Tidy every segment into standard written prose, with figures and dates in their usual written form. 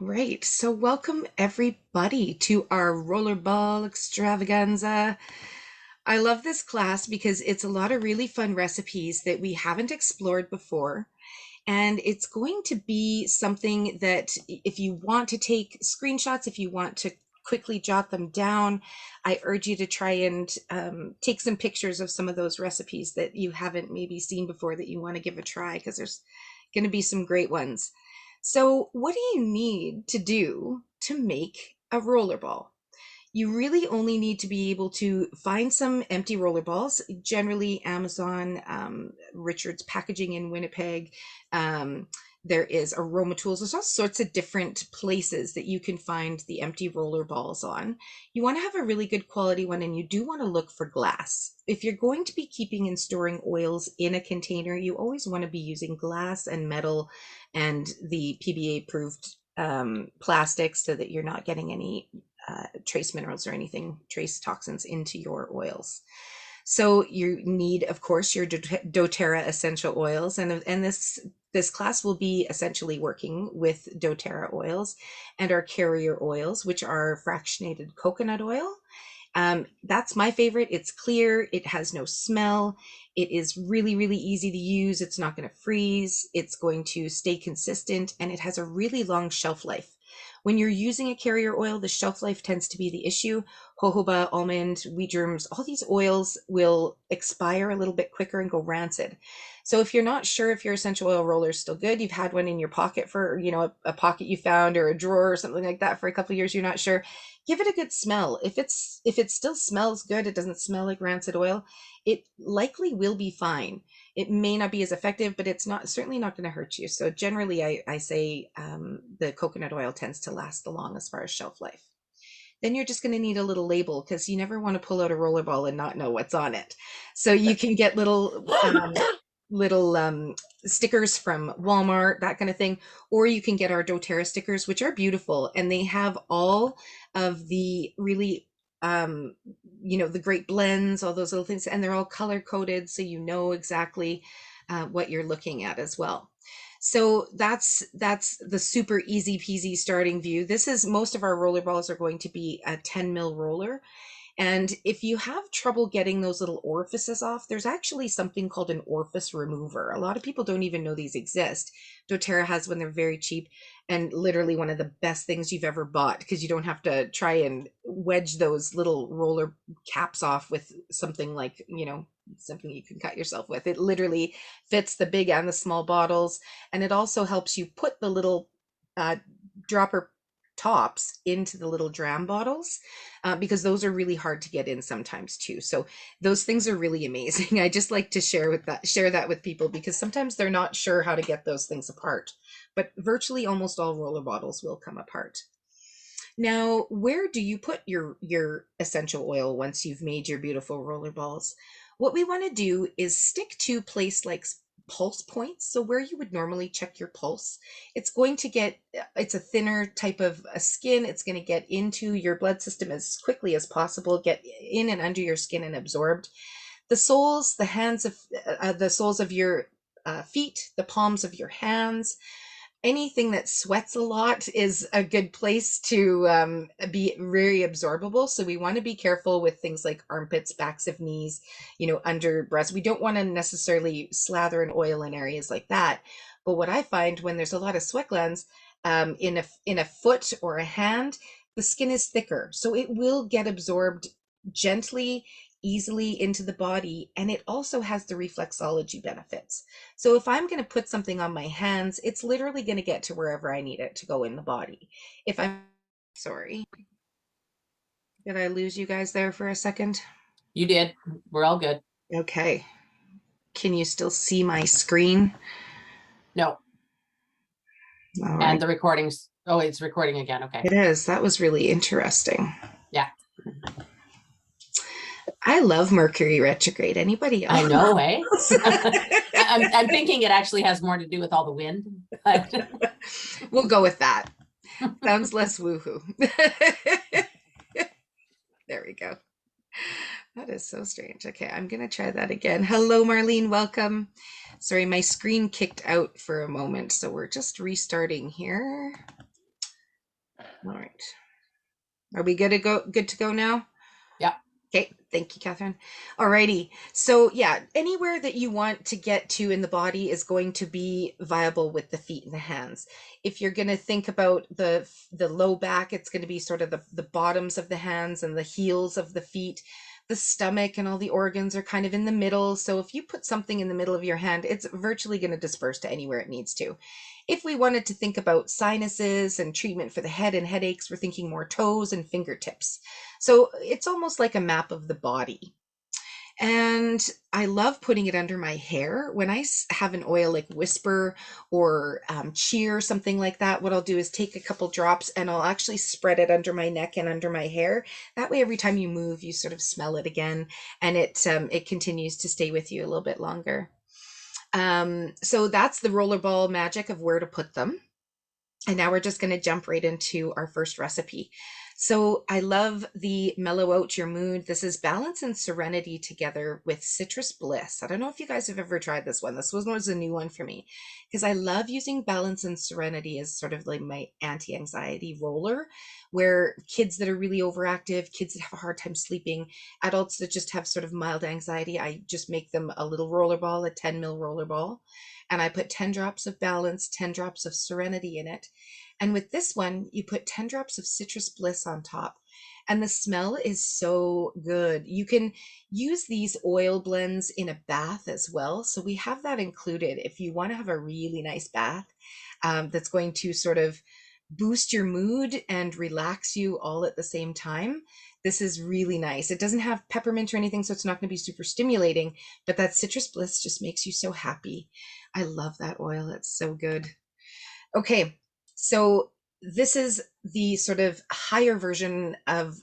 Right. So, welcome everybody to our Rollerball Extravaganza. I love this class because it's a lot of really fun recipes that we haven't explored before. And it's going to be something that if you want to take screenshots, if you want to quickly jot them down, I urge you to try and take some pictures of some of those recipes that you haven't maybe seen before that you want to give a try because there's going to be some great ones. So, what do you need to do to make a rollerball? You really only need to be able to find some empty roller balls, generally Amazon, Richard's Packaging in Winnipeg. Um, there is Aroma Tools. There's all sorts of different places that you can find the empty roller balls on. You want to have a really good quality one, and you do want to look for glass. If you're going to be keeping and storing oils in a container, you always want to be using glass and metal and the PBA approved plastics so that you're not getting any trace minerals or anything, trace toxins into your oils. So you need, of course, your doTERRA essential oils, and this class will be essentially working with doTERRA oils and our carrier oils, which are fractionated coconut oil. That's my favorite. It's clear, it has no smell, it is really, really easy to use. It's not going to freeze, it's going to stay consistent, and it has a really long shelf life. When you're using a carrier oil, the shelf life tends to be the issue. Jojoba, almond, wheat germs, all these oils will expire a little bit quicker and go rancid. So if you're not sure if your essential oil roller is still good, you've had one in your pocket for, a pocket you found or a drawer or something like that for a couple of years, you're not sure, give it a good smell. If it still smells good, it doesn't smell like rancid oil, it likely will be fine. It may not be as effective, but it's not certainly not going to hurt you. So generally, I say the coconut oil tends to last the long as far as shelf life. Then you're just going to need a little label because you never want to pull out a rollerball and not know what's on it. So you can get little stickers from Walmart, that kind of thing, or you can get our doTERRA stickers, which are beautiful, and they have all of the really the great blends, all those little things, and they're all color coded, so you know exactly what you're looking at as well. So that's the super easy peasy starting view. This is most of our roller balls are going to be a 10 mil roller, and if you have trouble getting those little orifices off, there's actually something called an orifice remover. A lot of people don't even know these exist. doTERRA has one, they're very cheap and literally one of the best things you've ever bought because you don't have to try and wedge those little roller caps off with something like, something you can cut yourself with. It literally fits the big and the small bottles. And it also helps you put the little uh, dropper tops into the little dram bottles because those are really hard to get in sometimes too. So those things are really amazing. I just like to share that with people because sometimes they're not sure how to get those things apart. But virtually almost all roller bottles will come apart. Now, where do you put your essential oil once you've made your beautiful roller balls? What we want to do is stick to place like pulse points. So where you would normally check your pulse, it's a thinner type of a skin. It's going to get into your blood system as quickly as possible, get in and under your skin and absorbed. The soles of your feet, the palms of your hands, anything that sweats a lot is a good place to be very absorbable. So we want to be careful with things like armpits, backs of knees, under breasts. We don't want to necessarily slather in oil in areas like that. But what I find when there's a lot of sweat glands in a foot or a hand, the skin is thicker, so it will get absorbed gently, easily into the body, and it also has the reflexology benefits. So if I'm going to put something on my hands, it's literally going to get to wherever I need it to go in the body. If I'm sorry, did I lose you guys there for a second? You did. We're all good. Okay. Can you still see my screen? No. All And right. the recording's, oh, it's recording again. Okay. It is. That was really interesting. Yeah. I love Mercury retrograde. Anybody I else? know, eh? I'm thinking it actually has more to do with all the wind, but We'll go with that. Sounds less woohoo. There we go. That is so strange. Okay, I'm going to try that again. Hello, Marlene. Welcome. Sorry, my screen kicked out for a moment, so we're just restarting here. All right. Are we good to go? Good to go now? Yeah. Okay, thank you, Catherine. Alrighty. So yeah, anywhere that you want to get to in the body is going to be viable with the feet and the hands. If you're going to think about the low back, it's going to be sort of the bottoms of the hands and the heels of the feet. The stomach and all the organs are kind of in the middle. So if you put something in the middle of your hand, it's virtually going to disperse to anywhere it needs to. If we wanted to think about sinuses and treatment for the head and headaches, we're thinking more toes and fingertips. So it's almost like a map of the body. And I love putting it under my hair. When I have an oil like Whisper or Cheer, something like that, what I'll do is take a couple drops and I'll actually spread it under my neck and under my hair. That way, every time you move, you sort of smell it again, and it continues to stay with you a little bit longer. So that's the rollerball magic of where to put them. And now we're just going to jump right into our first recipe. So I love the mellow out your mood. This is balance and serenity together with citrus bliss. I don't know if you guys have ever tried this one. This was a new one for me because I love using balance and serenity as sort of like my anti-anxiety roller, where kids that are really overactive, kids that have a hard time sleeping, adults that just have sort of mild anxiety, I just make them a little roller ball, a 10 mil roller ball, and I put 10 drops of balance, 10 drops of serenity in it. And with this one, you put 10 drops of citrus bliss on top. And the smell is so good. You can use these oil blends in a bath as well. So we have that included if you want to have a really nice bath that's going to sort of boost your mood and relax you all at the same time. This is really nice. It doesn't have peppermint or anything, so it's not going to be super stimulating, but that citrus bliss just makes you so happy. I love that oil. It's so good. Okay, so this is the sort of higher version of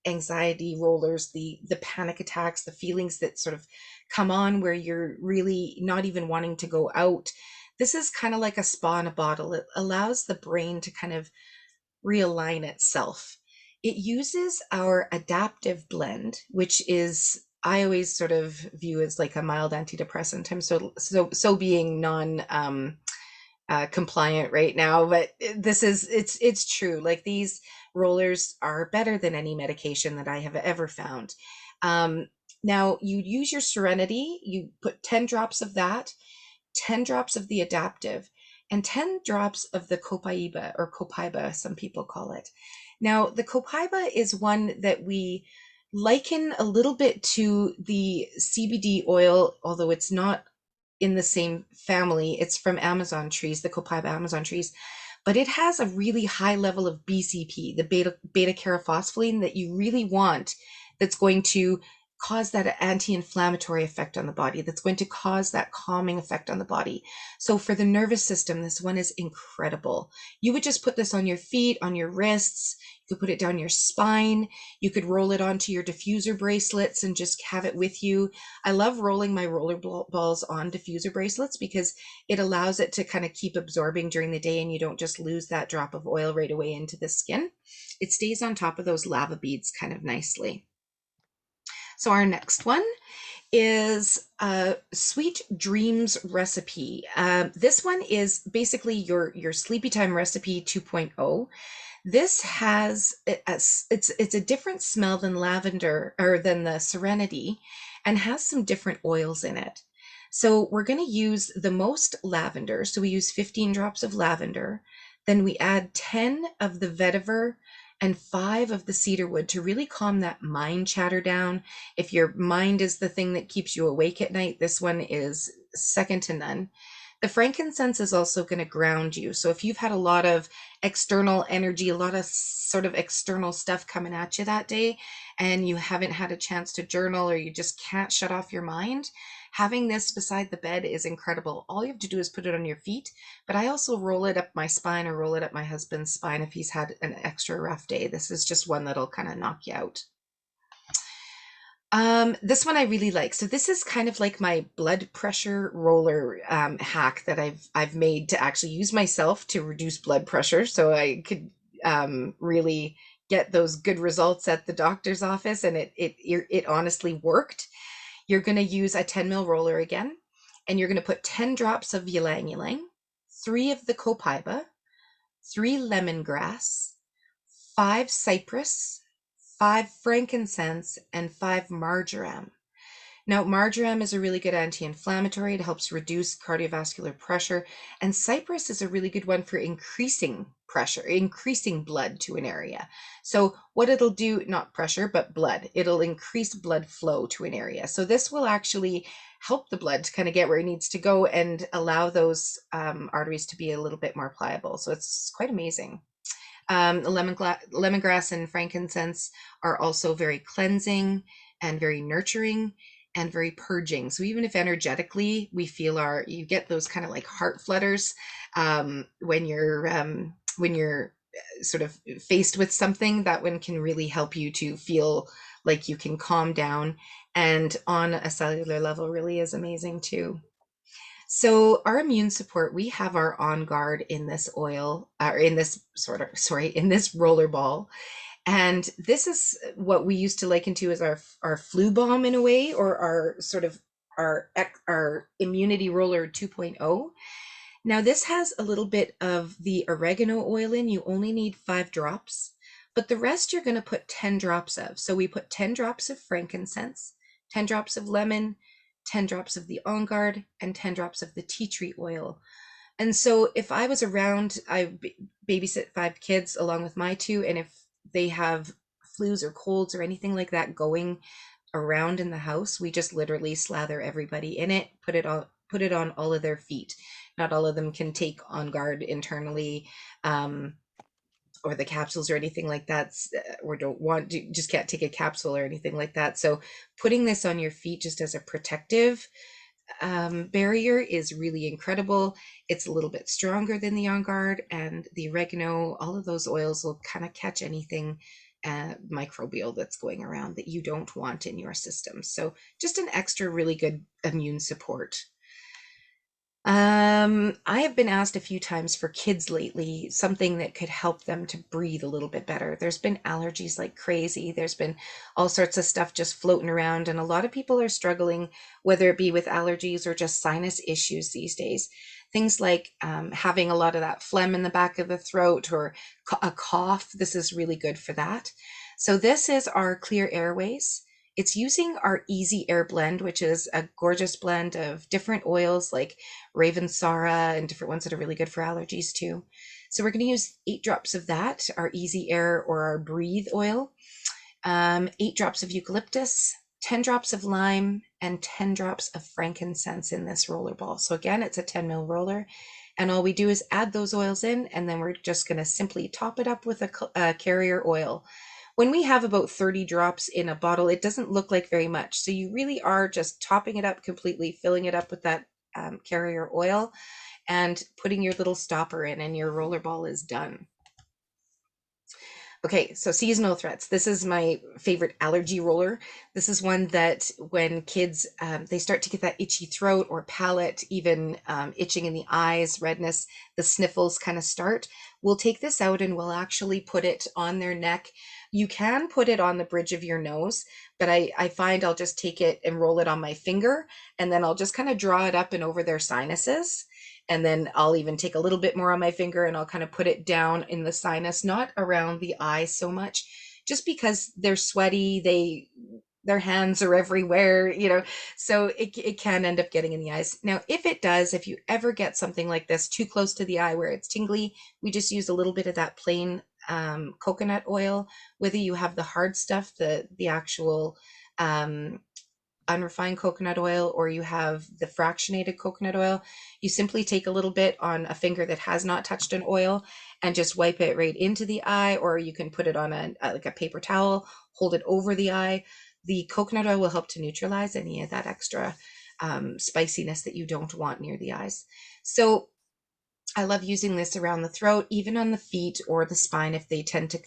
anxiety rollers, the panic attacks, the feelings that sort of come on where you're really not even wanting to go out. This is kind of like a spa in a bottle. It allows the brain to kind of realign itself. It uses our adaptive blend, which is I always sort of view as like a mild antidepressant. I'm so being non compliant right now, but this is it's true. Like these rollers are better than any medication that I have ever found. Um, Now you use your Serenity. You put 10 drops of that, 10 drops of the adaptive, and 10 drops of the copaiba or copaiba, some people call it. Now, the copaiba is one that we liken a little bit to the CBD oil, although it's not in the same family. It's from Amazon trees, the copaiba Amazon trees, but it has a really high level of BCP, the beta carotene that you really want, that's going to cause that anti-inflammatory effect on the body, that's going to cause that calming effect on the body. So for the nervous system, this one is incredible. You would just put this on your feet, on your wrists. You could put it down your spine. You could roll it onto your diffuser bracelets and just have it with you. I love rolling my roller balls on diffuser bracelets because it allows it to kind of keep absorbing during the day and you don't just lose that drop of oil right away into the skin. It stays on top of those lava beads kind of nicely. So our next one is a Sweet Dreams recipe. This one is basically your sleepy time recipe 2.0. This has it's a different smell than lavender or than the Serenity, and has some different oils in it. So we're going to use the most lavender. So we use 15 drops of lavender. Then we add 10 of the vetiver and 5 of the cedarwood to really calm that mind chatter down. If your mind is the thing that keeps you awake at night, this one is second to none. The frankincense is also going to ground you. So if you've had a lot of external energy, a lot of sort of external stuff coming at you that day, and you haven't had a chance to journal or you just can't shut off your mind, having this beside the bed is incredible. All you have to do is put it on your feet, but I also roll it up my spine or roll it up my husband's spine if he's had an extra rough day. This is just one that'll kind of knock you out. This one I really like. So this is kind of like my blood pressure roller hack that I've made to actually use myself to reduce blood pressure, so I could really get those good results at the doctor's office, and it honestly worked. You're going to use a 10 mil roller again, and you're going to put 10 drops of ylang ylang, 3 of the copaiba, 3 lemongrass, 5 cypress, 5 frankincense, and 5 marjoram. Now, marjoram is a really good anti-inflammatory. It helps reduce cardiovascular pressure. And cypress is a really good one for increasing pressure, increasing blood to an area. So what it'll do, not pressure, but blood, it'll increase blood flow to an area. So this will actually help the blood to kind of get where it needs to go and allow those arteries to be a little bit more pliable. So it's quite amazing. Lemongrass and frankincense are also very cleansing and very nurturing and very purging. So even if energetically we feel you get those kind of like heart flutters when you're sort of faced with something, that one can really help you to feel like you can calm down. And on a cellular level, really is amazing too. So our immune support, we have our On Guard in this oil, or in this in this roller ball. And this is what we used to liken to as our flu bomb in a way, or our sort of our immunity roller 2.0. Now this has a little bit of the oregano oil in. You only need 5 drops, but the rest you're going to put 10 drops of. So we put 10 drops of frankincense, 10 drops of lemon, 10 drops of the On Guard, and 10 drops of the tea tree oil. And so if I was around, I babysit 5 kids along with my 2, and if they have flus or colds or anything like that going around in the house, we just literally slather everybody in it, put it on all of their feet. Not all of them can take On Guard internally, or the capsules or anything like that, or don't want to, just can't take a capsule or anything like that. So putting this on your feet just as a protective barrier is really incredible. It's a little bit stronger than the On Guard, and the oregano, all of those oils will kind of catch anything microbial that's going around that you don't want in your system. So just an extra really good immune support. I have been asked a few times for kids lately, something that could help them to breathe a little bit better. There's been allergies like crazy. There's been all sorts of stuff just floating around, and a lot of people are struggling, whether it be with allergies or just sinus issues these days. Things like having a lot of that phlegm in the back of the throat, or a cough. This is really good for that. So this is our Clear Airways. It's using our Easy Air blend, which is a gorgeous blend of different oils like Ravensara and different ones that are really good for allergies too. So we're going to use 8 drops of that, our Easy Air or our Breathe oil, 8 drops of eucalyptus, 10 drops of lime, and 10 drops of frankincense in this roller ball. So again, it's a 10 ml roller. And all we do is add those oils in, and then we're just going to simply top it up with a carrier oil. When we have about 30 drops in a bottle, it doesn't look like very much. So you really are just topping it up completely, filling it up with that carrier oil, and putting your little stopper in, and your roller ball is done. Okay, so seasonal threats. This is my favorite allergy roller. This is one that when kids, they start to get that itchy throat or palate, even itching in the eyes, redness, the sniffles kind of start, we'll take this out and we'll actually put it on their neck. You can put it on the bridge of your nose, but I find I'll just take it and roll it on my finger, and then I'll just kind of draw it up and over their sinuses. And then I'll even take a little bit more on my finger and I'll kind of put it down in the sinus, not around the eye so much, just because they're sweaty, their hands are everywhere, so it can end up getting in the eyes. Now, if you ever get something like this too close to the eye where it's tingly, we just use a little bit of that plain coconut oil, whether you have the hard stuff, the actual unrefined coconut oil, or you have the fractionated coconut oil. You simply take a little bit on a finger that has not touched an oil and just wipe it right into the eye, or you can put it on like a paper towel, hold it over the eye. The coconut oil will help to neutralize any of that extra spiciness that you don't want near the eyes. So I love using this around the throat, even on the feet or the spine if they tend to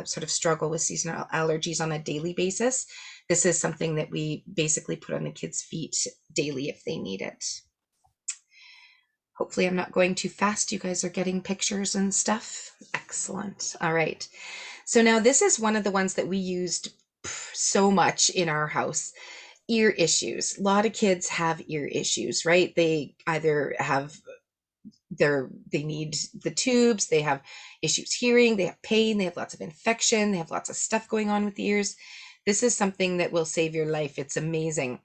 sort of struggle with seasonal allergies on a daily basis. This is something that we basically put on the kids' feet daily if they need it. Hopefully I'm not going too fast. You guys are getting pictures and stuff. Excellent. All right. So now this is one of the ones that we used so much in our house. Ear issues. A lot of kids have ear issues, right? They either have they need the tubes, they have issues hearing, they have pain, they have lots of infection, they have lots of stuff going on with the ears. This is something that will save your life. It's amazing.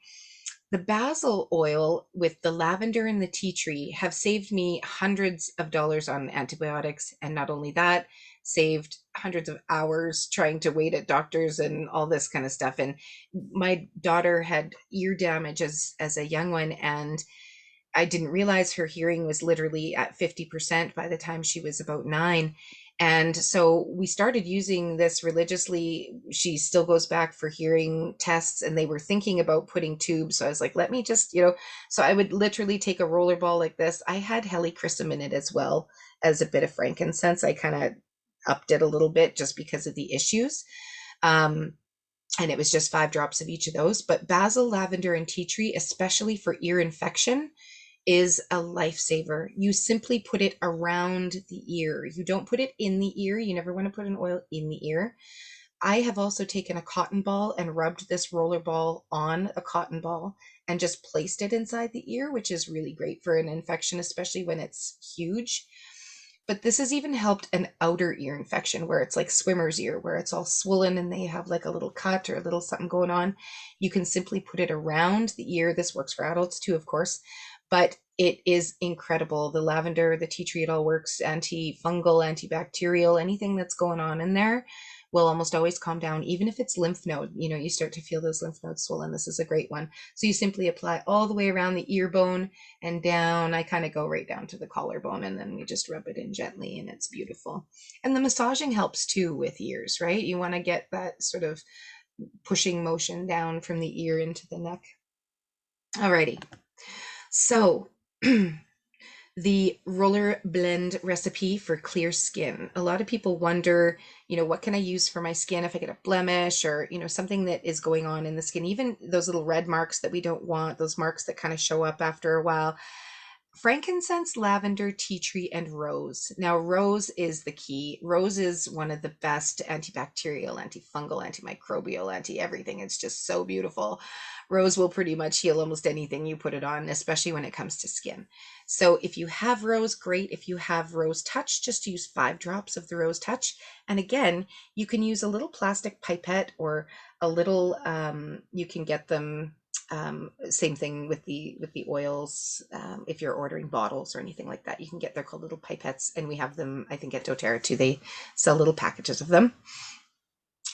The basil oil with the lavender and the tea tree have saved me hundreds of dollars on antibiotics. And not only that, saved hundreds of hours trying to wait at doctors and all this kind of stuff. And my daughter had ear damage as a young one, and I didn't realize her hearing was literally at 50% by the time she was about 9. And so we started using this religiously. She still goes back for hearing tests, and they were thinking about putting tubes. So I was like, let me just, so I would literally take a roller ball like this. I had helichrysum in it as well as a bit of frankincense. I kind of upped it a little bit just because of the issues. Um, and it was just 5 drops of each of those. But basil, lavender, and tea tree, especially for ear infection, is a lifesaver. You simply put it around the ear. You don't put it in the ear. You never want to put an oil in the ear. I have also taken a cotton ball and rubbed this roller ball on a cotton ball and just placed it inside the ear, which is really great for an infection, especially when it's huge. But this has even helped an outer ear infection where it's like swimmer's ear, where it's all swollen and they have like a little cut or a little something going on. You can simply put it around the ear. This works for adults too, of course, but it is incredible. The lavender, the tea tree, it all works antifungal, antibacterial, anything that's going on in there will almost always calm down, even if it's lymph node. You start to feel those lymph nodes swollen. This is a great one. So you simply apply all the way around the ear bone and down. I kind of go right down to the collarbone, and then we just rub it in gently, and it's beautiful. And the massaging helps too with ears, right? You want to get that sort of pushing motion down from the ear into the neck. Alrighty. So the roller blend recipe for clear skin. A lot of people wonder, what can I use for my skin if I get a blemish or, something that is going on in the skin, even those little red marks that we don't want, those marks that kind of show up after a while. Frankincense, lavender, tea tree, and rose. Now, rose is the key. Rose is one of the best antibacterial, antifungal, antimicrobial, anti-everything. It's just so beautiful. Rose will pretty much heal almost anything you put it on, especially when it comes to skin. So if you have rose, great. If you have rose touch, just use 5 drops of the rose touch. And again, you can use a little plastic pipette or a little, you can get them same thing with the oils. If you're ordering bottles or anything like that, you can get, they're called little pipettes, and we have them, I think, at doTERRA too. They sell little packages of them,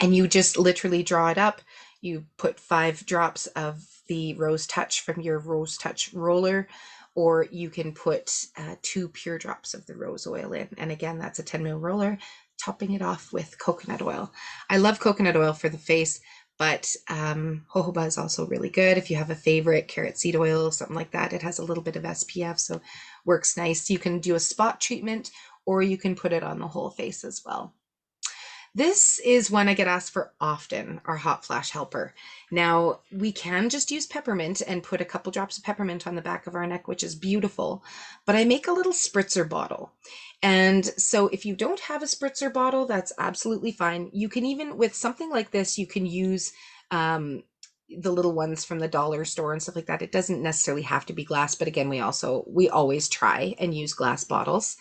and you just literally draw it up. You put 5 drops of the rose touch from your rose touch roller, or you can put 2 pure drops of the rose oil in. And again, that's a 10 ml roller, topping it off with coconut oil. I love coconut oil for the face, but jojoba is also really good. If you have a favorite, carrot seed oil, something like that, it has a little bit of SPF, so works nice. You can do a spot treatment, or you can put it on the whole face as well. This is one I get asked for often, our hot flash helper. Now, we can just use peppermint and put a couple drops of peppermint on the back of our neck, which is beautiful, but I make a little spritzer bottle. And so if you don't have a spritzer bottle, that's absolutely fine. You can even, with something like this, you can use the little ones from the dollar store and stuff like that. It doesn't necessarily have to be glass, but again, we always try and use glass bottles.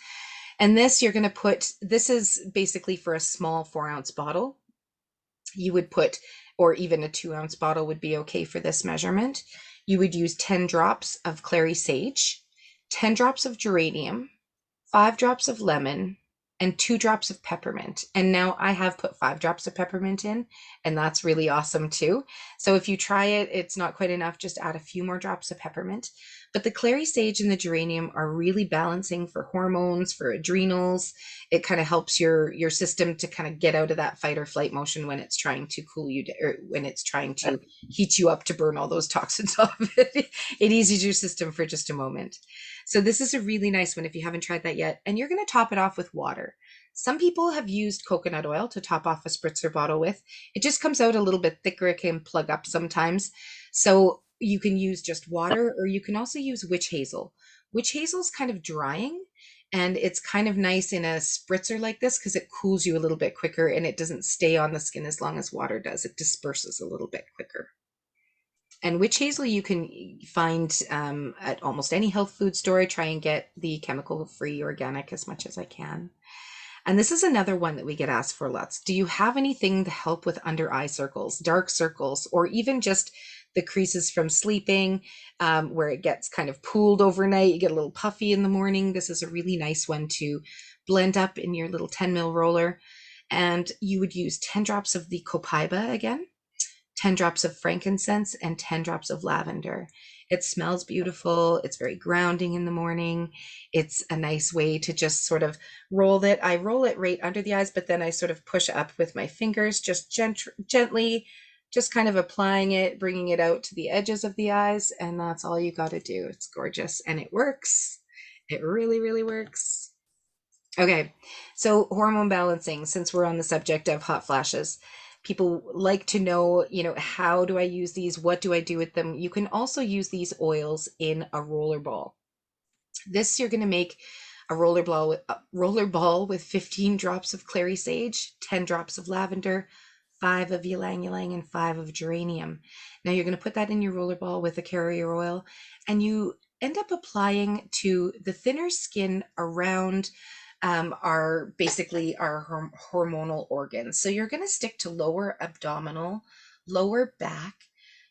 And this you're going to put, this is basically for a small 4-ounce bottle. You would put, or even a 2-ounce bottle would be okay for this measurement. You would use 10 drops of clary sage, 10 drops of geranium, 5 drops of lemon, and 2 drops of peppermint. And now I have put 5 drops of peppermint in, and that's really awesome too. So if you try it, it's not quite enough, just add a few more drops of peppermint. But the clary sage and the geranium are really balancing for hormones, for adrenals. It kind of helps your system to kind of get out of that fight or flight motion when it's trying to cool you, or when it's trying to heat you up to burn all those toxins off. It eases your system for just a moment. So this is a really nice one if you haven't tried that yet. And you're going to top it off with water. Some people have used coconut oil to top off a spritzer bottle with. It just comes out a little bit thicker. It can plug up sometimes. So you can use just water, or you can also use witch hazel. Witch hazel is kind of drying, and it's kind of nice in a spritzer like this because it cools you a little bit quicker, and it doesn't stay on the skin as long as water does. It disperses a little bit quicker. And witch hazel you can find at almost any health food store. I try and get the chemical free organic as much as I can. And this is another one that we get asked for lots. Do you have anything to help with under eye circles, dark circles, or even just the creases from sleeping, where it gets kind of pooled overnight? You get a little puffy in the morning. This is a really nice one to blend up in your little 10 mil roller. And you would use 10 drops of the copaiba again, 10 drops of frankincense, and 10 drops of lavender. It smells beautiful. It's very grounding in the morning. It's a nice way to just sort of roll it. I roll it right under the eyes, but then I sort of push up with my fingers, just gently, just kind of applying it, bringing it out to the edges of the eyes. And that's all you got to do. It's gorgeous and it works. It really, really works. Okay, so hormone balancing, since we're on the subject of hot flashes, people like to know, how do I use these? What do I do with them? You can also use these oils in a roller ball. This you're going to make a roller ball with 15 drops of clary sage, 10 drops of lavender, 5 of ylang ylang, and 5 of geranium. Now you're going to put that in your roller ball with a carrier oil, and you end up applying to the thinner skin around are basically our hormonal organs. So you're going to stick to lower abdominal, lower back.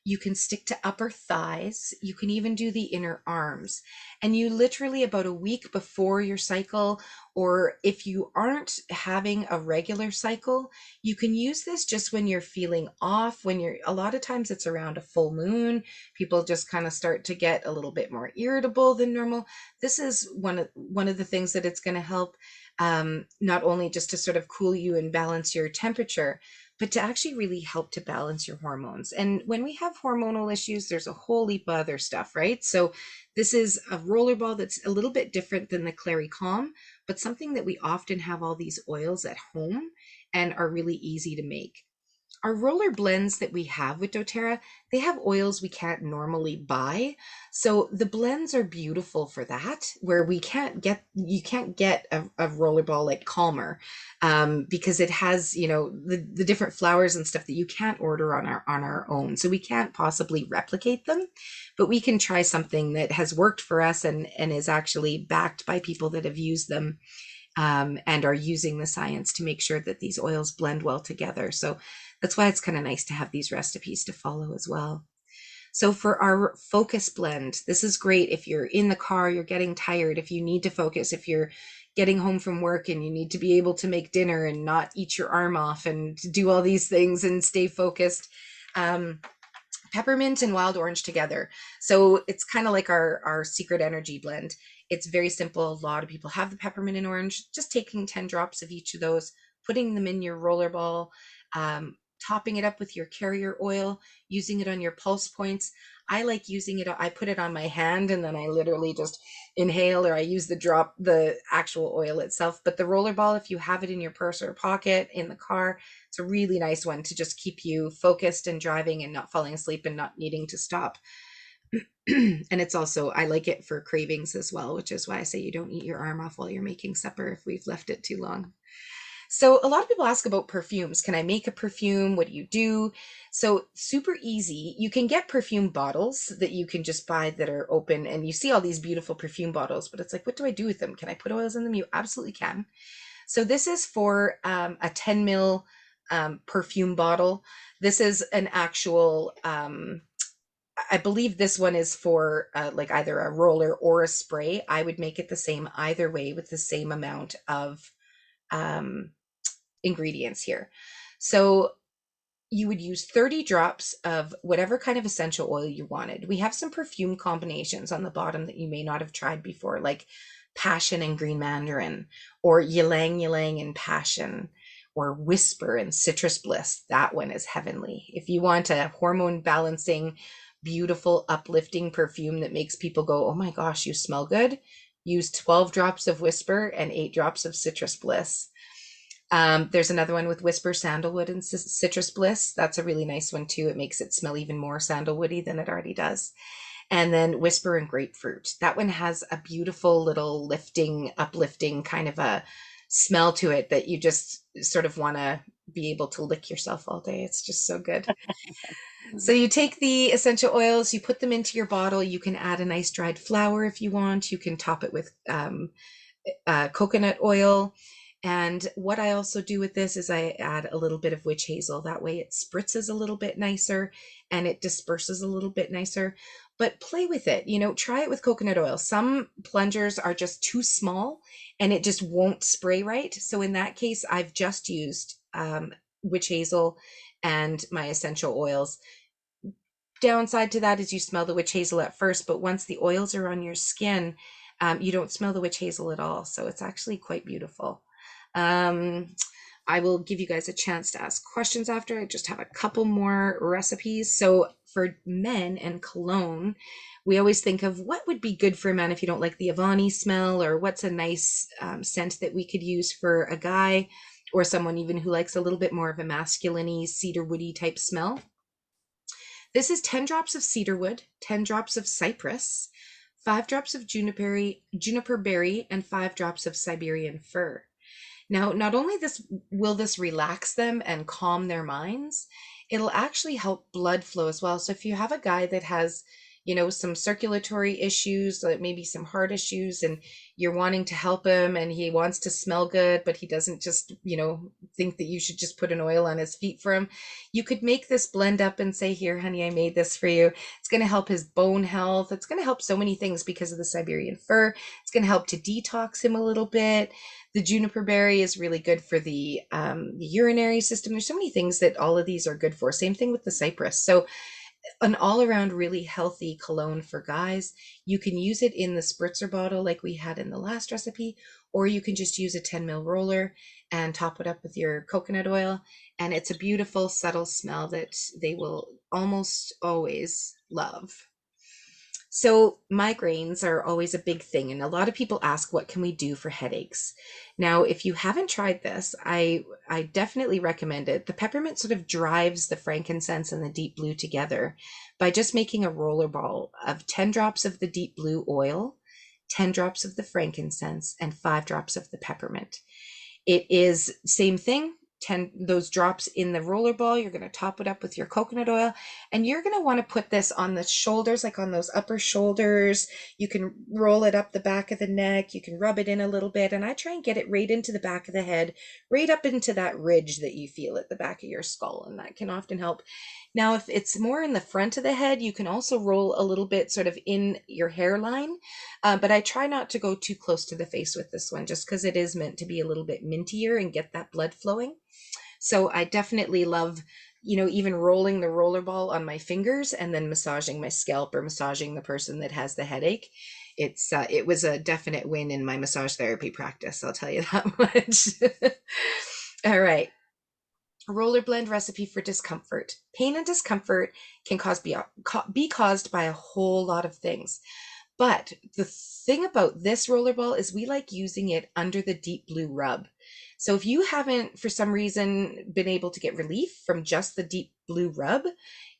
You can stick to upper thighs. You can even do the inner arms. And you literally, about a week before your cycle, or if you aren't having a regular cycle, you can use this just when you're feeling off, a lot of times it's around a full moon. People just kind of start to get a little bit more irritable than normal. This is one of the things that it's going to help, not only just to sort of cool you and balance your temperature, but to actually really help to balance your hormones. And when we have hormonal issues, there's a whole heap of other stuff, right? So this is a rollerball that's a little bit different than the Clary Calm, but something that we often have all these oils at home and are really easy to make. Our roller blends that we have with doTERRA, they have oils we can't normally buy. So the blends are beautiful for that, where you can't get a rollerball like Calmer, because it has, the different flowers and stuff that you can't order on our own. So we can't possibly replicate them, but we can try something that has worked for us and is actually backed by people that have used them, and are using the science to make sure that these oils blend well together. So that's why it's kind of nice to have these recipes to follow as well. So for our focus blend, this is great if you're in the car, you're getting tired, if you need to focus, if you're getting home from work and you need to be able to make dinner and not eat your arm off and do all these things and stay focused. Peppermint and wild orange together. So it's kind of like our secret energy blend. It's very simple. A lot of people have the peppermint and orange. Just taking 10 drops of each of those, putting them in your roller ball, topping it up with your carrier oil, using it on your pulse points. I like using it, I put it on my hand and then I literally just inhale, or I use the actual oil itself. But the roller ball, if you have it in your purse or pocket in the car, it's a really nice one to just keep you focused and driving and not falling asleep and not needing to stop. And it's also, I like it for cravings as well, which is why I say you don't eat your arm off while you're making supper if we've left it too long. So a lot of people ask about perfumes. Can I make a perfume? What do you do? So super easy. You can get perfume bottles that you can just buy that are open, and you see all these beautiful perfume bottles, but it's like, what do I do with them? Can I put oils in them? You absolutely can. So this is for a 10 mil perfume bottle. This is an actual, I believe this one is for like either a roller or a spray. I would make it the same either way with the same amount of um, ingredients here. So you would use 30 drops of whatever kind of essential oil you wanted. We have some perfume combinations on the bottom that you may not have tried before, like passion and green mandarin, or ylang ylang and passion, or whisper and citrus bliss. That one is heavenly. If you want a hormone balancing, beautiful, uplifting perfume that makes people go, oh my gosh, you smell good, use 12 drops of whisper and 8 drops of citrus bliss. There's another one with whisper, sandalwood, and citrus bliss. That's a really nice one too. It makes it smell even more sandalwoody than it already does. And then whisper and grapefruit. That one has a beautiful little lifting, uplifting kind of a smell to it that you just sort of want to be able to lick yourself all day. It's just so good. So you take the essential oils, you put them into your bottle. You can add a nice dried flower if you want. You can top it with coconut oil. And what I also do with this is I add a little bit of witch hazel. That way it spritzes a little bit nicer and it disperses a little bit nicer. But play with it, try it with coconut oil. Some plungers are just too small and it just won't spray right. So in that case, I've just used witch hazel and my essential oils. Downside to that is you smell the witch hazel at first, but once the oils are on your skin, you don't smell the witch hazel at all. So it's actually quite beautiful. Um, I will give you guys a chance to ask questions after. I just have a couple more recipes. So for men and cologne, we always think of what would be good for a man if you don't like the Avani smell, or what's a nice scent that we could use for a guy or someone even who likes a little bit more of a masculine-y, cedar woody type smell. This is 10 drops of cedarwood, 10 drops of cypress, 5 drops of juniper berry, and 5 drops of Siberian fir. Now, not only this relax them and calm their minds, it'll actually help blood flow as well. So if you have a guy that has, some circulatory issues, like maybe some heart issues, and you're wanting to help him and he wants to smell good, but he doesn't just, think that you should just put an oil on his feet for him, you could make this blend up and say, here, honey, I made this for you. It's going to help his bone health. It's going to help so many things because of the Siberian fir. It's going to help to detox him a little bit. The juniper berry is really good for the urinary system. There's so many things that all of these are good for. Same thing with the cypress. So an all around really healthy cologne for guys. You can use it in the spritzer bottle like we had in the last recipe, or you can just use a 10 ml roller and top it up with your coconut oil. And it's a beautiful, subtle smell that they will almost always love. So migraines are always a big thing, and a lot of people ask, what can we do for headaches? Now, if you haven't tried this, I definitely recommend it. The peppermint sort of drives the frankincense and the deep blue together by just making a roller ball of 10 drops of the deep blue oil, 10 drops of the frankincense, and 5 drops of the peppermint. It is same thing, 10 those drops in the roller ball. You're going to top it up with your coconut oil, and you're going to want to put this on the shoulders, like on those upper shoulders. You can roll it up the back of the neck. You can rub it in a little bit, and I try and get it right into the back of the head, right up into that ridge that you feel at the back of your skull, and that can often help. Now, if it's more in the front of the head, you can also roll a little bit sort of in your hairline. But I try not to go too close to the face with this one, just because it is meant to be a little bit mintier and get that blood flowing. So I definitely love, even rolling the roller ball on my fingers and then massaging my scalp or massaging the person that has the headache. It was a definite win in my massage therapy practice, I'll tell you that much. All right. Roller blend recipe for discomfort. Pain and discomfort can be caused by a whole lot of things. But the thing about this rollerball is we like using it under the deep blue rub. So if you haven't, for some reason, been able to get relief from just the deep blue rub,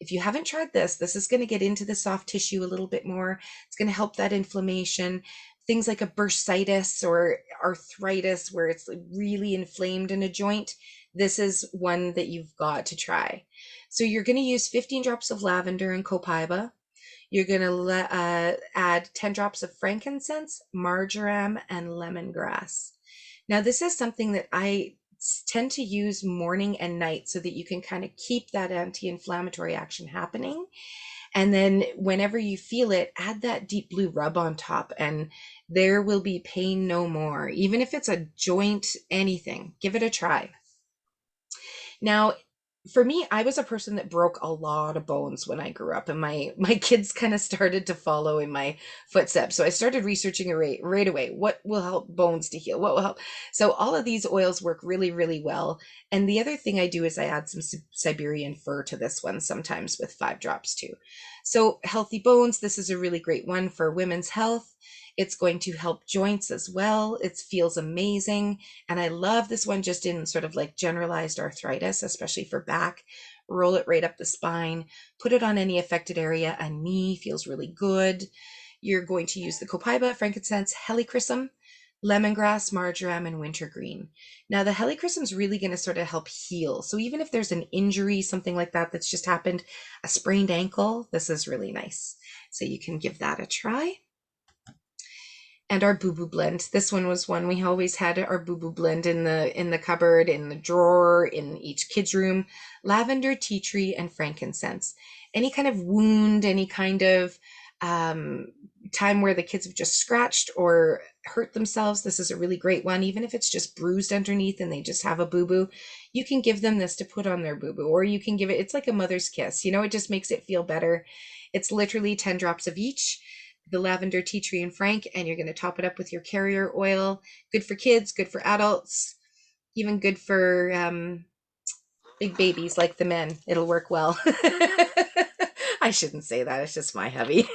if you haven't tried this, this is going to get into the soft tissue a little bit more. It's going to help that inflammation. Things like a bursitis or arthritis where it's really inflamed in a joint, this is one that you've got to try. So you're going to use 15 drops of lavender and copaiba. You're going to add 10 drops of frankincense, marjoram, and lemongrass. Now, this is something that I tend to use morning and night so that you can kind of keep that anti-inflammatory action happening. And then whenever you feel it, add that deep blue rub on top, and there will be pain no more. Even if it's a joint, anything, give it a try. Now, for me, I was a person that broke a lot of bones when I grew up, and my kids kind of started to follow in my footsteps. So I started researching right away. What will help bones to heal? What will help? So all of these oils work really, really well. And the other thing I do is I add some Siberian fir to this one, sometimes with 5 drops too. So healthy bones, this is a really great one for women's health. It's going to help joints as well. It feels amazing. And I love this one just in sort of like generalized arthritis, especially for back. Roll it right up the spine, put it on any affected area. A knee feels really good. You're going to use the copaiba, frankincense, helichrysum, lemongrass, marjoram, and wintergreen. Now, the helichrysum is really going to sort of help heal. So even if there's an injury, something like that that's just happened, a sprained ankle, this is really nice. So you can give that a try. And our boo boo blend. This one was one we always had our boo boo blend in the cupboard, in the drawer, in each kid's room. Lavender, tea tree, and frankincense. Any kind of wound, any kind of um, time where the kids have just scratched or hurt themselves, this is a really great one. Even if it's just bruised underneath and they just have a boo boo, you can give them this to put on their boo boo, or you can give it. It's like a mother's kiss. It just makes it feel better. It's literally 10 drops of each, the lavender, tea tree, and frank, and you're going to top it up with your carrier oil. Good for kids, good for adults, even good for big babies like the men. It'll work well. I shouldn't say that. It's just my hubby.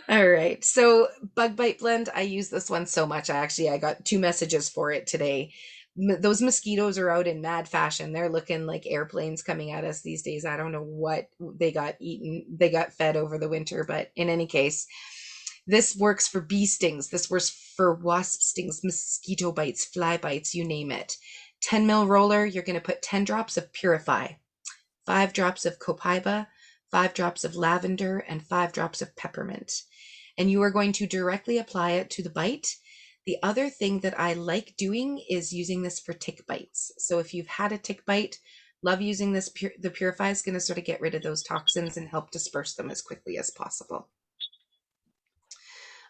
All right. So bug bite blend, I use this one so much. I got 2 messages for it today. Those mosquitoes are out in mad fashion. They're looking like airplanes coming at us these days. I don't know what they got eaten. They got fed over the winter, but in any case, this works for bee stings. This works for wasp stings, mosquito bites, fly bites, you name it. 10 mil roller, you're going to put 10 drops of Purify, 5 drops of copaiba, 5 drops of lavender, and 5 drops of peppermint. And you are going to directly apply it to the bite. The other thing that I like doing is using this for tick bites. So if you've had a tick bite, love using this. The Purify is going to sort of get rid of those toxins and help disperse them as quickly as possible.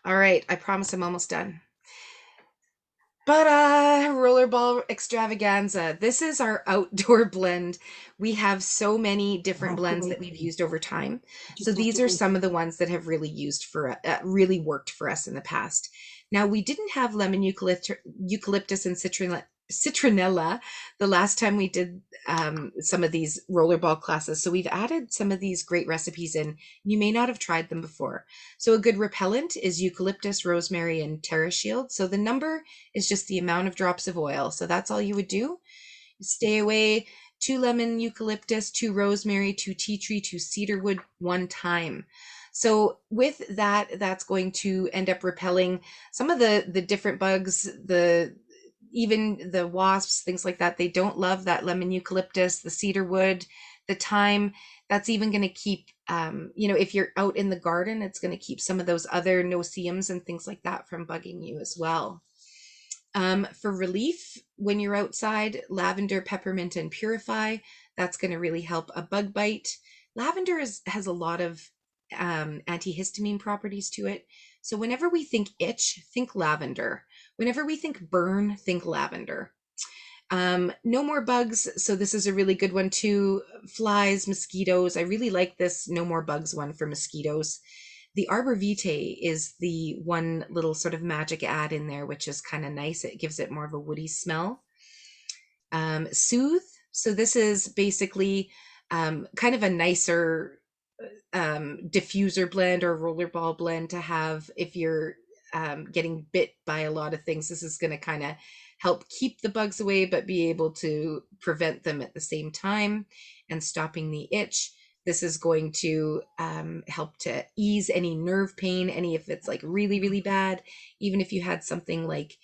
All right, I promise I'm almost done. But Rollerball Extravaganza. This is our outdoor blend. We have so many different blends that we've used over time. So these are some of the ones that have really worked for us in the past. Now, we didn't have lemon eucalyptus and citronella the last time we did some of these rollerball classes. So we've added some of these great recipes in. You may not have tried them before. So a good repellent is eucalyptus, rosemary, and TerraShield. So the number is just the amount of drops of oil. So that's all you would do. Stay away. 2 lemon eucalyptus, 2 rosemary, 2 tea tree, 2 cedarwood, 1 thyme. So with that, that's going to end up repelling some of the different bugs, even the wasps, things like that. They don't love that lemon eucalyptus, the cedarwood, the thyme. That's even going to keep, if you're out in the garden, it's going to keep some of those other no-see-ums and things like that from bugging you as well. For relief, when you're outside, lavender, peppermint, and purify, that's going to really help a bug bite. Lavender has a lot of antihistamine properties to it. So whenever we think itch, think lavender. Whenever we think burn, think lavender. No more bugs. So this is a really good one too. Flies, mosquitoes. I really like this no more bugs one for mosquitoes. The Arbor Vitae is the one little sort of magic add in there, which is kind of nice. It gives it more of a woody smell. Soothe. So this is basically kind of a nicer diffuser blend or rollerball blend to have if you're getting bit by a lot of things. This is going to kind of help keep the bugs away, but be able to prevent them at the same time and stopping the itch. This is going to help to ease any nerve pain, any if it's like really, really bad, even if you had something like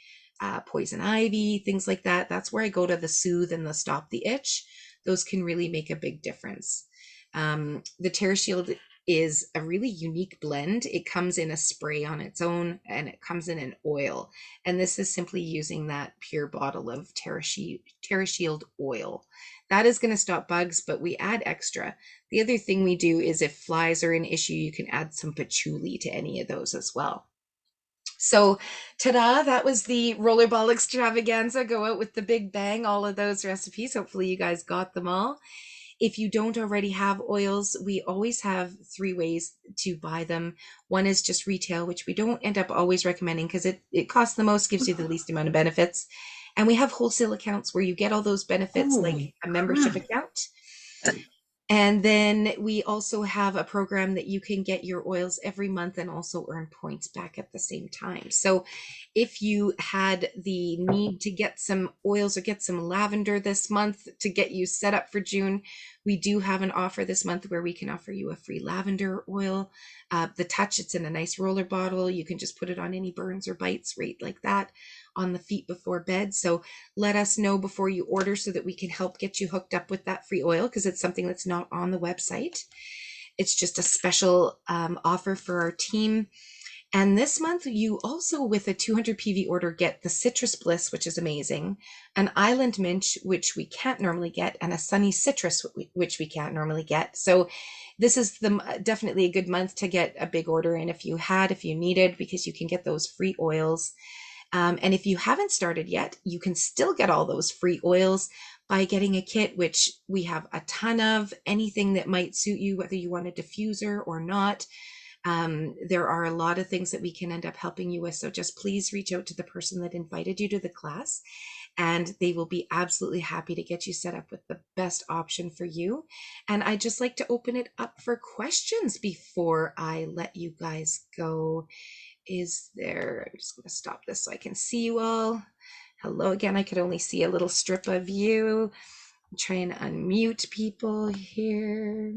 poison ivy, things like that. That's where I go to the soothe and the stop the itch. Those can really make a big difference. The TerraShield is a really unique blend. It comes in a spray on its own and it comes in an oil. And this is simply using that pure bottle of TerraShield oil. That is going to stop bugs, but we add extra. The other thing we do is if flies are an issue, you can add some patchouli to any of those as well. So, ta-da, that was the Rollerball Extravaganza. Go out with the big bang, all of those recipes. Hopefully you guys got them all. If you don't already have oils, we always have 3 ways to buy them. One is just retail, which we don't end up always recommending because it costs the most, gives you the least amount of benefits. And we have wholesale accounts where you get all those benefits like a membership account. And then we also have a program that you can get your oils every month and also earn points back at the same time. So if you had the need to get some oils or get some lavender this month to get you set up for June, We do have an offer this month where we can offer you a free lavender oil. The Touch, it's in a nice roller bottle. You can just put it on any burns or bites right like that on the feet before bed. So let us know before you order so that we can help get you hooked up with that free oil, because it's something that's not on the website. It's just a special offer for our team. And this month, you also, with a 200 PV order, get the Citrus Bliss, which is amazing, an Island Mint, which we can't normally get, and a Sunny Citrus, which we can't normally get. So this is definitely a good month to get a big order in if you needed, because you can get those free oils. And if you haven't started yet, you can still get all those free oils by getting a kit, which we have a ton of, anything that might suit you, whether you want a diffuser or not. There are a lot of things that we can end up helping you with. So just please reach out to the person that invited you to the class, and they will be absolutely happy to get you set up with the best option for you. And I just like to open it up for questions before I let you guys go. I'm just going to stop this so I can see you all. Hello again. I could only see a little strip of you. I'm trying to unmute people here.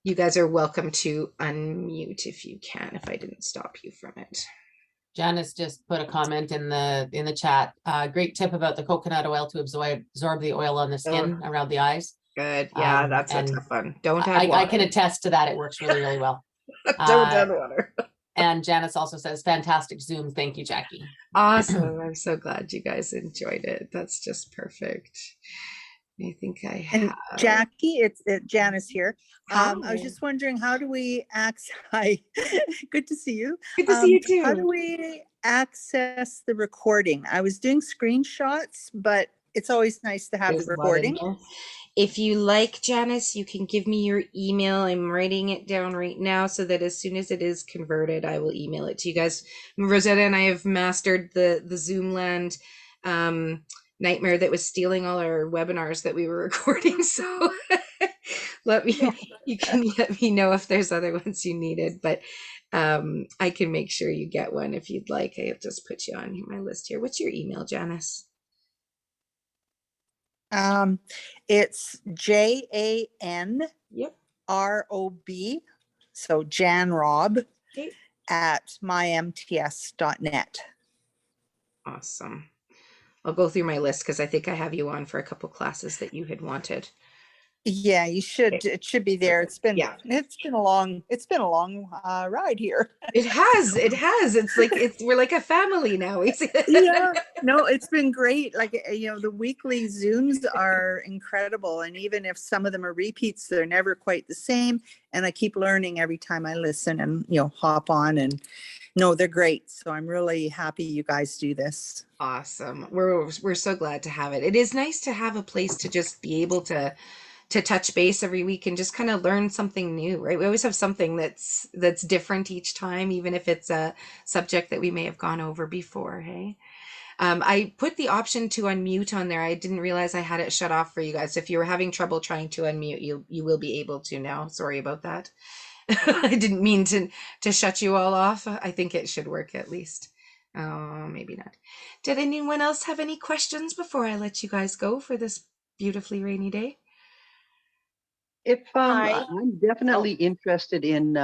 You guys are welcome to unmute if you can, if I didn't stop you from it. Janice just put a comment in the chat. Great tip about the coconut oil to absorb the oil on the skin around the eyes. Good. Yeah, that's a tough one. Don't add I water. can attest to that. It works really, really well. Don't add water. And Janice also says, fantastic Zoom. Thank you, Jackie. Awesome. I'm so glad you guys enjoyed it. That's just perfect. I think I have. And Jackie, it's Janice here. I was just wondering, how do we access? Hi, good to see you. Good to see you too. How do we access the recording? I was doing screenshots, but it's always nice to have There's the recording. If you like, Janice, you can give me your email. I'm writing it down right now so that as soon as it is converted, I will email it to you guys. Rosetta and I have mastered the Zoomland nightmare that was stealing all our webinars that we were recording. So you can let me know if there's other ones you needed, but I can make sure you get one if you'd like. I'll just put you on my list here. What's your email, Janice? It's JANROB, Yep. so JanRob Okay. at mymts.net. Awesome. I'll go through my list because I think I have you on for a couple classes that you had wanted. Yeah, you should. Okay. It should be there. It's been a long ride here. It has. It's like we're like a family now. Yeah, no, it's been great. Like, the weekly Zooms are incredible, and even if some of them are repeats, they're never quite the same. And I keep learning every time I listen and hop on. And no, they're great. So I'm really happy you guys do this. Awesome. We're so glad to have it. It is nice to have a place to just be able to touch base every week and just kind of learn something new, right? We always have something that's different each time, even if it's a subject that we may have gone over before. Hey, I put the option to unmute on there. I didn't realize I had it shut off for you guys. So if you were having trouble trying to unmute, you will be able to now. Sorry about that. I didn't mean to shut you all off. I think it should work at least. Maybe not. Did anyone else have any questions before I let you guys go for this beautifully rainy day? If I'm definitely interested in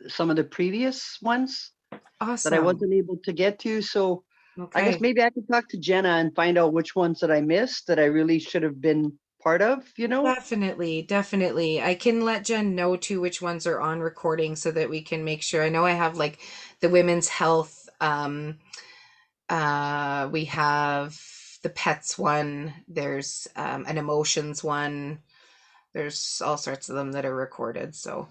some of the previous ones that I wasn't able to get to. So I guess maybe I could talk to Jenna and find out which ones that I missed that I really should have been part of, Definitely. I can let Jen know too which ones are on recording so that we can make sure. I know I have like the women's health, we have the pets one, there's an emotions one. There's all sorts of them that are recorded, so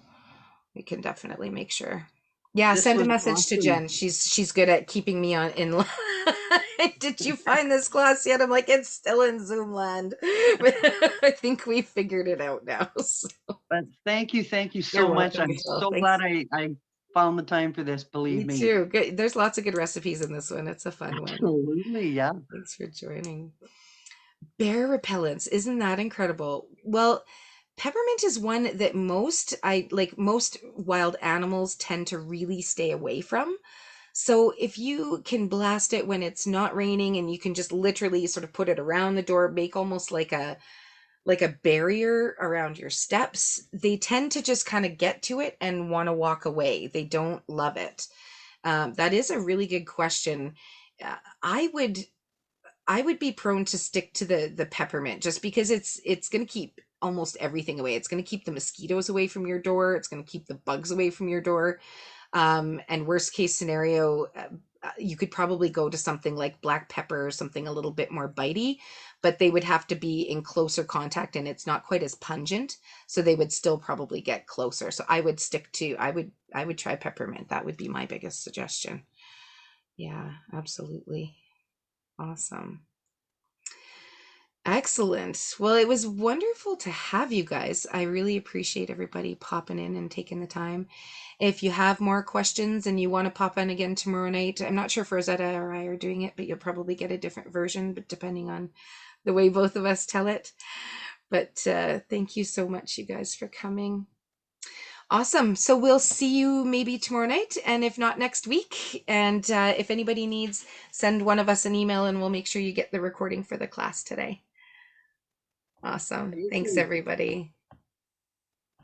we can definitely make sure. Yeah, send a message to Jen. She's good at keeping me in line. Did you find this class yet? I'm like, it's still in Zoomland. I think we figured it out now. So. But thank you so much. I'm so glad I found the time for this. Believe me. Me too. Good. There's lots of good recipes in this one. It's a fun one. Absolutely, yeah. Thanks for joining. Bear repellents, isn't that incredible? Well, peppermint is one that most wild animals tend to really stay away from. So if you can blast it when it's not raining and you can just literally sort of put it around the door, make almost like a like a barrier around your steps, they tend to just kind of get to it and want to walk away. They don't love it. That is a really good question. Uh, I would I would be prone to stick to the peppermint just because it's going to keep almost everything away. It's going to keep the mosquitoes away from your door. It's going to keep the bugs away from your door. And worst case scenario, you could probably go to something like black pepper or something a little bit more bitey, but they would have to be in closer contact and it's not quite as pungent. So they would still probably get closer. So I would stick to, I would try peppermint. That would be my biggest suggestion. Yeah, absolutely. Awesome. Excellent. Well, it was wonderful to have you guys. I really appreciate everybody popping in and taking the time. If you have more questions and you want to pop in again tomorrow night, I'm not sure if Rosetta or I are doing it, but you'll probably get a different version, but depending on the way both of us tell it. But thank you so much, you guys, for coming. Awesome. So we'll see you maybe tomorrow night, and if not next week. And if anybody needs, send one of us an email and we'll make sure you get the recording for the class today. Awesome. Thanks, everybody.